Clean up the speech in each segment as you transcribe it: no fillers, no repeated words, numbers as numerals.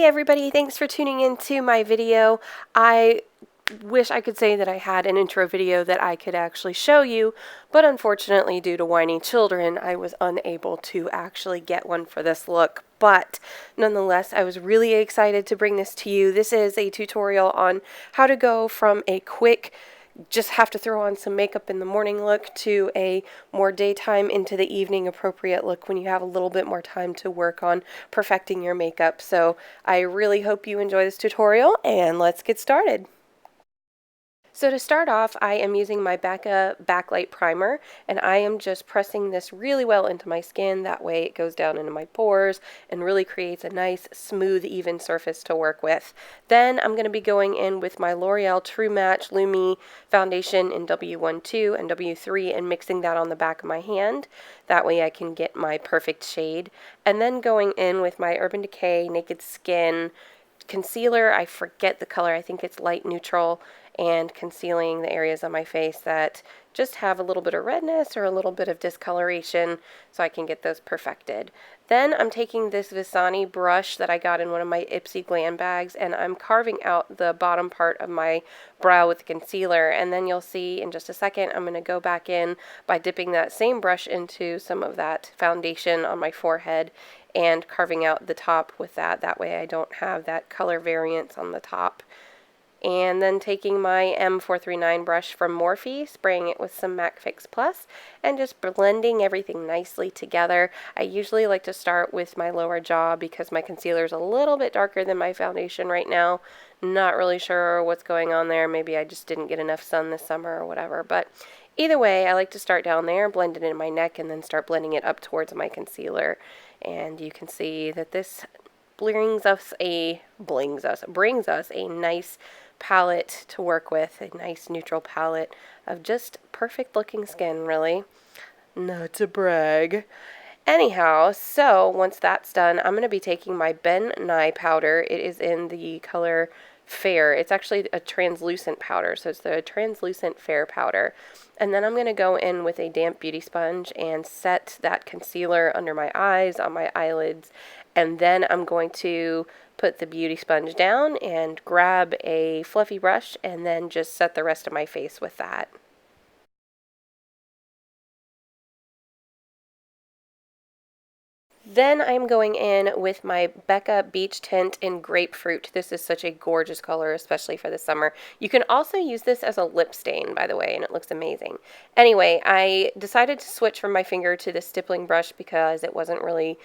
everybody, thanks for tuning into my video. I wish I could say that I had an intro video that I could actually show you, but unfortunately due to whiny children, I was unable to actually get one for this look. But nonetheless, I was really excited to bring this to you. This is a tutorial on how to go from a quick just have to throw on some makeup in the morning look to a more daytime into the evening appropriate look when you have a little bit more time to work on perfecting your makeup. So I really hope you enjoy this tutorial, and let's get started. So to start off, I am using my backlight primer, and I am just pressing this really well into my skin. That way it goes down into my pores and really creates a nice, smooth, even surface to work with. Then I'm going to be going in with my L'Oreal True Match Lumi foundation in W12 and W3 and mixing that on the back of my hand. That way I can get my perfect shade. And then going in with my Urban Decay Naked Skin concealer. I forget the color. I think it's light neutral, and concealing the areas on my face that just have a little bit of redness or a little bit of discoloration so I can get those perfected. Then I'm taking this Visani brush that I got in one of my Ipsy Glam bags, and I'm carving out the bottom part of my brow with the concealer, and then you'll see in just a second I'm going to go back in by dipping that same brush into some of that foundation on my forehead and carving out the top with that. That way I don't have that color variance on the top. And then taking my M439 brush from Morphe, spraying it with some MAC Fix Plus, and just blending everything nicely together. I usually like to start with my lower jaw because my concealer is a little bit darker than my foundation right now. Not really sure what's going on there. Maybe I just didn't get enough sun this summer or whatever. But either way, I like to start down there, blend it in my neck, and then start blending it up towards my concealer. And you can see that this brings us a nice palette to work with, a nice neutral palette of just perfect looking skin, really. Not to brag. Anyhow, so once that's done, I'm going to be taking my Ben Nye powder. It is in the color Fair. It's actually a translucent powder, so it's the translucent Fair powder. And then I'm going to go in with a damp beauty sponge and set that concealer under my eyes, on my eyelids, and then I'm going to put the beauty sponge down and grab a fluffy brush and then just set the rest of my face with that. Then I'm going in with my Becca Beach Tint in Grapefruit. This is such a gorgeous color, especially for the summer. You can also use this as a lip stain, by the way, and it looks amazing. Anyway, I decided to switch from my finger to the stippling brush because it wasn't really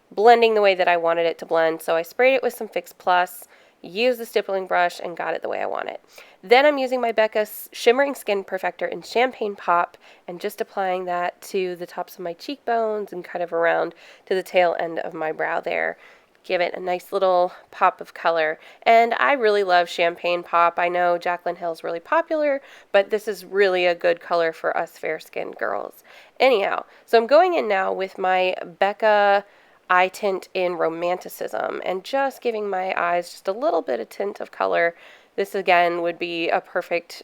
blending the way that I wanted it to blend. So I sprayed it with some Fix Plus, used the stippling brush, and got it the way I want it. Then I'm using my Becca Shimmering Skin Perfector in Champagne Pop and just applying that to the tops of my cheekbones and kind of around to the tail end of my brow there. Give it a nice little pop of color. And I really love Champagne Pop. I know Jaclyn Hill's really popular, but this is really a good color for us fair-skinned girls. Anyhow, so I'm going in now with my Becca eye tint in Romanticism and just giving my eyes just a little bit of tint of color. This again would be a perfect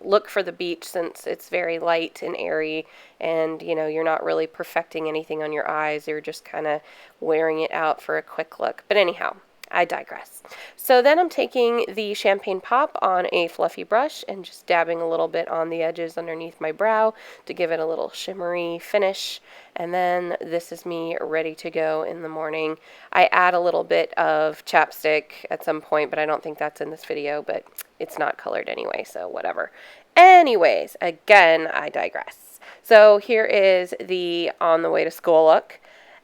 look for the beach since it's very light and airy, and you know, you're not really perfecting anything on your eyes, you're just kind of wearing it out for a quick look. But anyhow, I digress. So then I'm taking the Champagne Pop on a fluffy brush and just dabbing a little bit on the edges underneath my brow to give it a little shimmery finish. And then this is me ready to go in the morning. I add a little bit of chapstick at some point, but I don't think that's in this video, but it's not colored anyway, so whatever. Anyways, again, I digress. So here is the on the way to school look.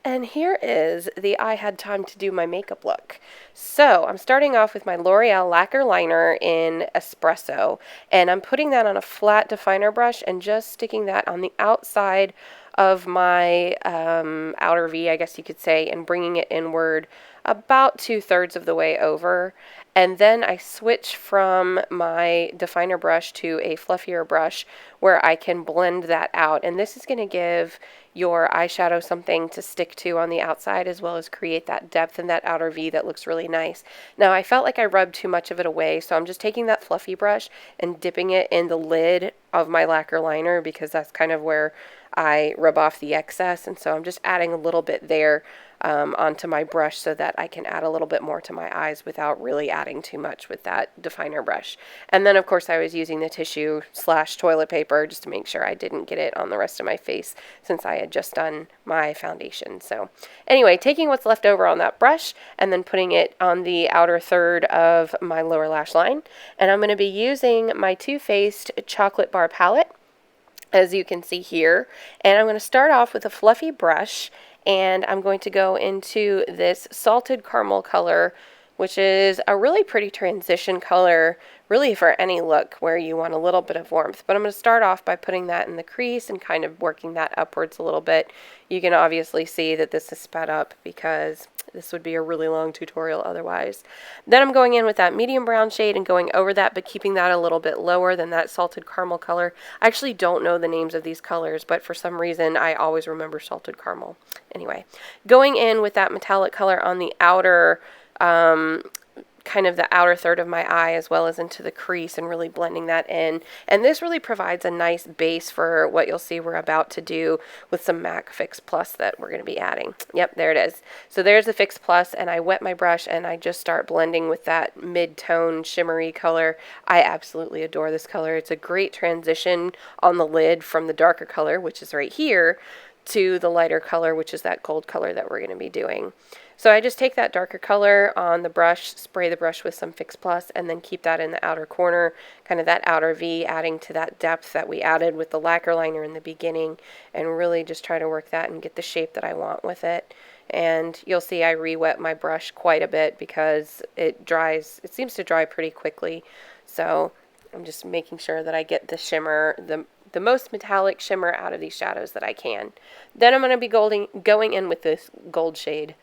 And here is the I had time to do my makeup look. So I'm starting off with my L'Oreal Lacquer Liner in Espresso, and I'm putting that on a flat definer brush and just sticking that on the outside of my outer V, I guess you could say, and bringing it inward about 2/3 of the way over. And then I switch from my definer brush to a fluffier brush where I can blend that out. And this is going to give your eyeshadow something to stick to on the outside, as well as create that depth in that outer V that looks really nice. Now, I felt like I rubbed too much of it away, so I'm just taking that fluffy brush and dipping it in the lid of my lacquer liner because that's kind of where I rub off the excess, and so I'm just adding a little bit there onto my brush so that I can add a little bit more to my eyes without really adding too much with that definer brush. And then of course I was using the tissue / toilet paper just to make sure I didn't get it on the rest of my face since I had just done my foundation. So anyway, taking what's left over on that brush and then putting it on the outer third of my lower lash line. And I'm going to be using my Too Faced Chocolate Bar palette, as you can see here. And I'm going to start off with a fluffy brush, and I'm going to go into this salted caramel color, which is a really pretty transition color, really for any look where you want a little bit of warmth. But I'm going to start off by putting that in the crease and kind of working that upwards a little bit. You can obviously see that this is sped up because this would be a really long tutorial otherwise. Then I'm going in with that medium brown shade and going over that, but keeping that a little bit lower than that salted caramel color. I actually don't know the names of these colors, but for some reason I always remember salted caramel. Anyway, going in with that metallic color on the outer kind of the outer third of my eye as well as into the crease and really blending that in. And this really provides a nice base for what you'll see we're about to do with some MAC Fix Plus that we're going to be adding. Yep, there it is. So there's the Fix Plus, and I wet my brush and I just start blending with that mid-tone shimmery color. I absolutely adore this color. It's a great transition on the lid from the darker color, which is right here, to the lighter color, which is that gold color that we're going to be doing. So I just take that darker color on the brush, spray the brush with some Fix Plus, and then keep that in the outer corner, kind of that outer V, adding to that depth that we added with the lacquer liner in the beginning, and really just try to work that and get the shape that I want with it. And you'll see I re-wet my brush quite a bit because it seems to dry pretty quickly. So I'm just making sure that I get the shimmer, the most metallic shimmer out of these shadows that I can. Then I'm going to be going in with this gold shade,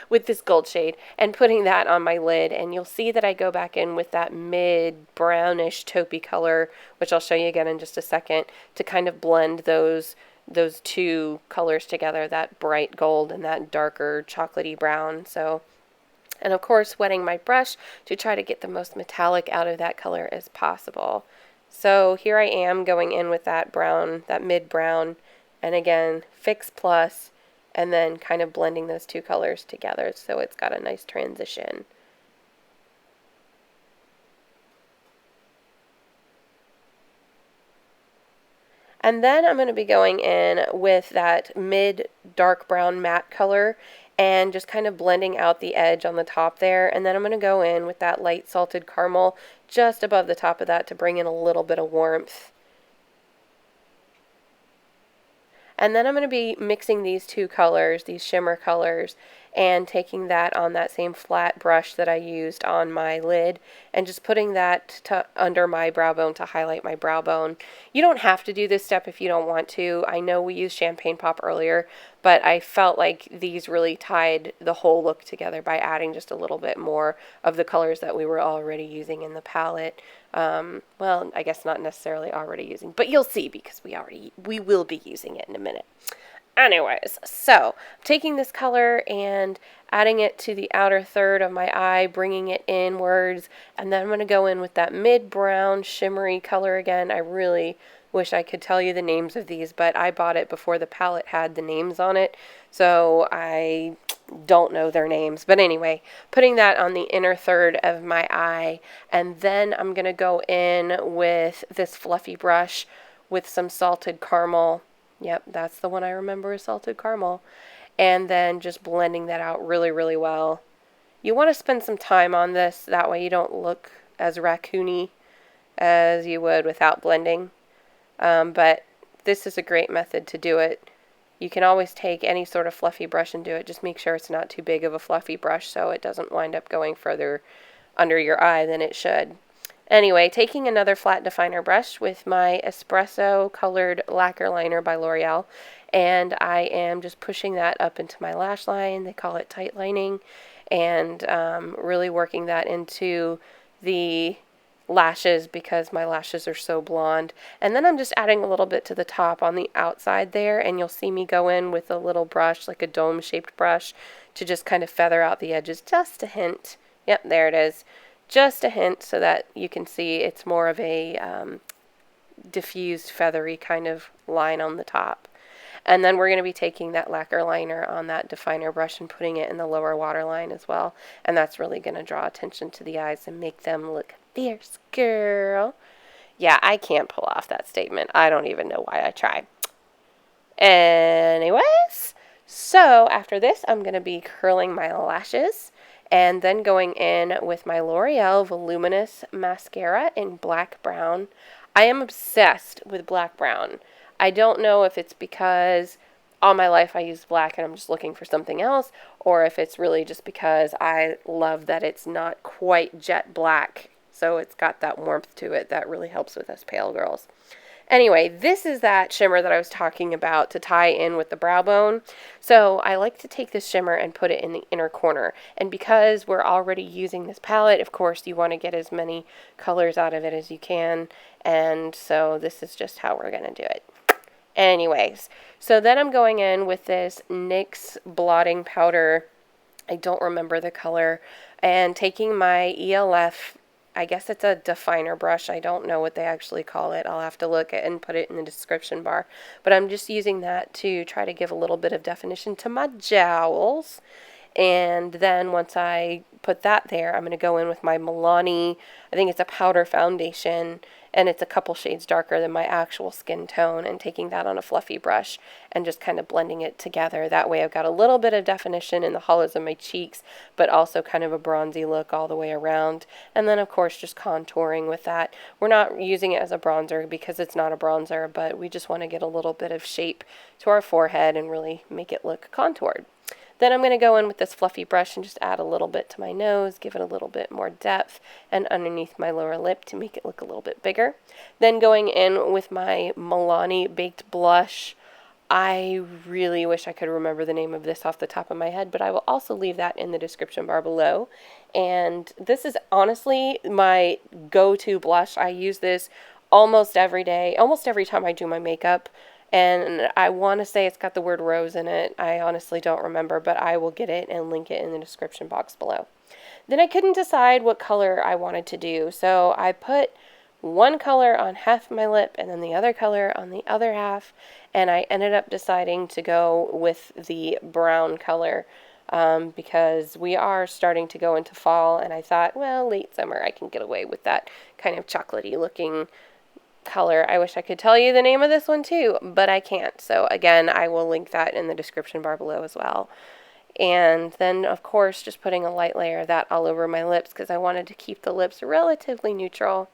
with this gold shade, and putting that on my lid. And you'll see that I go back in with that mid brownish taupey color, which I'll show you again in just a second, to kind of blend those two colors together, that bright gold and that darker chocolatey brown. So, and of course wetting my brush to try to get the most metallic out of that color as possible. So here I am going in with that brown, that mid brown, and again Fix Plus, and then kind of blending those two colors together so it's got a nice transition. And then I'm going to be going in with that mid dark brown matte color and just kind of blending out the edge on the top there. And then I'm going to go in with that light salted caramel just above the top of that to bring in a little bit of warmth. And then I'm going to be mixing these two colors, these shimmer colors, and taking that on that same flat brush that I used on my lid and just putting that under my brow bone to highlight my brow bone. You don't have to do this step if you don't want to. I know we used Champagne Pop earlier, but I felt like these really tied the whole look together by adding just a little bit more of the colors that we were already using in the palette. Well, I guess not necessarily already using, but you'll see because we will be using it in a minute. Anyways, so taking this color and adding it to the outer third of my eye, bringing it inwards, and then I'm going to go in with that mid-brown shimmery color again. I really wish I could tell you the names of these, but I bought it before the palette had the names on it, so I don't know their names. But anyway, putting that on the inner third of my eye, and then I'm going to go in with this fluffy brush with some salted caramel. Yep, that's the one I remember is salted caramel. And then just blending that out really, really well. You want to spend some time on this, that way you don't look as raccoony as you would without blending. But this is a great method to do it. You can always take any sort of fluffy brush and do it. Just make sure it's not too big of a fluffy brush so it doesn't wind up going further under your eye than it should. Anyway, taking another flat definer brush with my espresso colored lacquer liner by L'Oreal, and I am just pushing that up into my lash line. They call it tight lining, and really working that into the lashes because my lashes are so blonde. And then I'm just adding a little bit to the top on the outside there, and you'll see me go in with a little brush, like a dome-shaped brush, to just kind of feather out the edges just a hint. Yep, there it is. Just a hint so that you can see it's more of a diffused feathery kind of line on the top. And then we're going to be taking that lacquer liner on that definer brush and putting it in the lower waterline as well. And that's really going to draw attention to the eyes and make them look fierce, girl. Yeah, I can't pull off that statement. I don't even know why I try. Anyways, so after this, I'm going to be curling my lashes and then going in with my L'Oreal Voluminous Mascara in black brown. I am obsessed with black brown. I don't know if it's because all my life I used black and I'm just looking for something else, or if it's really just because I love that it's not quite jet black, so it's got that warmth to it that really helps with us pale girls. Anyway, this is that shimmer that I was talking about to tie in with the brow bone. So I like to take this shimmer and put it in the inner corner. And because we're already using this palette, of course, you want to get as many colors out of it as you can. And so this is just how we're going to do it. Anyways, so then I'm going in with this NYX blotting powder. I don't remember the color. And taking my ELF, I guess it's a definer brush. I don't know what they actually call it. I'll have to look at and put it in the description bar. But I'm just using that to try to give a little bit of definition to my jowls. And then once I put that there, I'm going to go in with my Milani, I think it's a powder foundation, and it's a couple shades darker than my actual skin tone, and taking that on a fluffy brush and just kind of blending it together. That way I've got a little bit of definition in the hollows of my cheeks, but also kind of a bronzy look all the way around. And then of course just contouring with that. We're not using it as a bronzer because it's not a bronzer, but we just want to get a little bit of shape to our forehead and really make it look contoured. Then I'm going to go in with this fluffy brush and just add a little bit to my nose, give it a little bit more depth, and underneath my lower lip to make it look a little bit bigger. Then going in with my Milani Baked Blush. I really wish I could remember the name of this off the top of my head, but I will also leave that in the description bar below. And this is honestly my go-to blush. I use this almost every day, almost every time I do my makeup. And I want to say it's got the word rose in it. I honestly don't remember, but I will get it and link it in the description box below. Then I couldn't decide what color I wanted to do, so I put one color on half my lip and then the other color on the other half, and I ended up deciding to go with the brown color because we are starting to go into fall, and I thought, well, late summer I can get away with that kind of chocolatey looking color. I wish I could tell you the name of this one too, but I can't. So again, I will link that in the description bar below as well. And then of course just putting a light layer of that all over my lips because I wanted to keep the lips relatively neutral.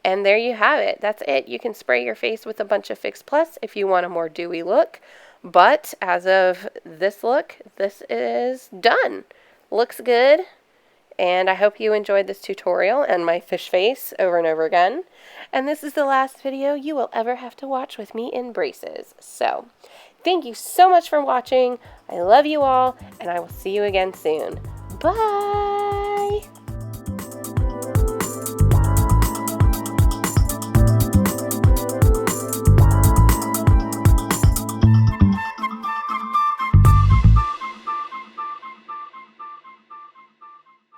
And there you have it. That's it. You can spray your face with a bunch of Fix Plus if you want a more dewy look. But as of this look, this is done. Looks good. And I hope you enjoyed this tutorial and my fish face over and over again. And this is the last video you will ever have to watch with me in braces. So, thank you so much for watching. I love you all, and I will see you again soon. Bye!